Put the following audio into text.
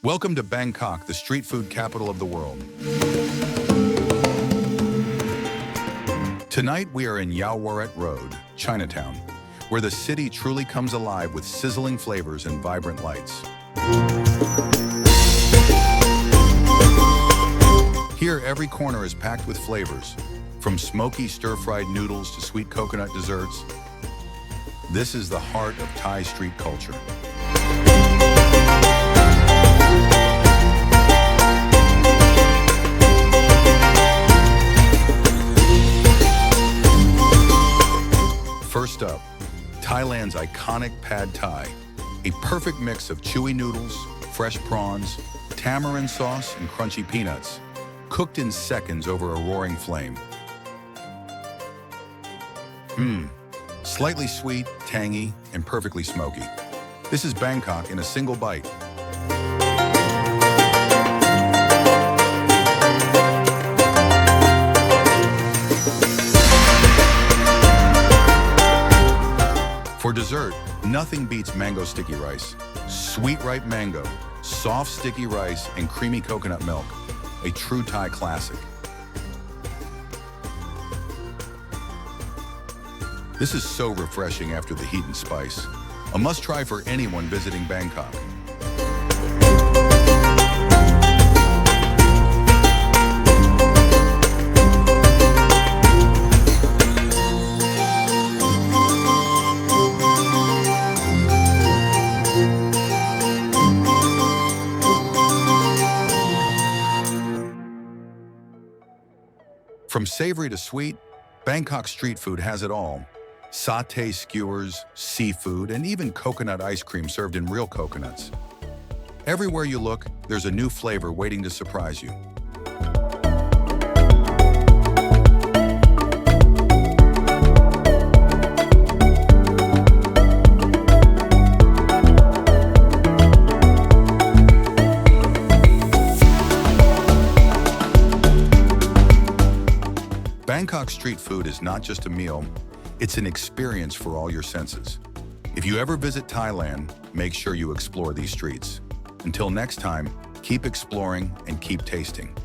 Welcome to Bangkok, the street food capital of the world. Tonight we are in Yaowarat Road, Chinatown, where the city truly comes alive with sizzling flavors and vibrant lights. Here, every corner is packed with flavors, from smoky stir-fried noodles to sweet coconut desserts. This is the heart of Thai street culture. First up, Thailand's iconic Pad Thai, a perfect mix of chewy noodles, fresh prawns, tamarind sauce, and crunchy peanuts, cooked in seconds over a roaring flame. Slightly sweet, tangy, and perfectly smoky. This is Bangkok in a single bite. For dessert, nothing beats mango sticky rice. Sweet ripe mango, soft sticky rice, and creamy coconut milk. A true Thai classic. This is so refreshing after the heat and spice. A must-try for anyone visiting Bangkok. From savory to sweet, Bangkok street food has it all. Satay skewers, seafood, and even coconut ice cream served in real coconuts. Everywhere you look, there's a new flavor waiting to surprise you. Bangkok street food is not just a meal, it's an experience for all your senses. If you ever visit Thailand, make sure you explore these streets. Until next time, keep exploring and keep tasting.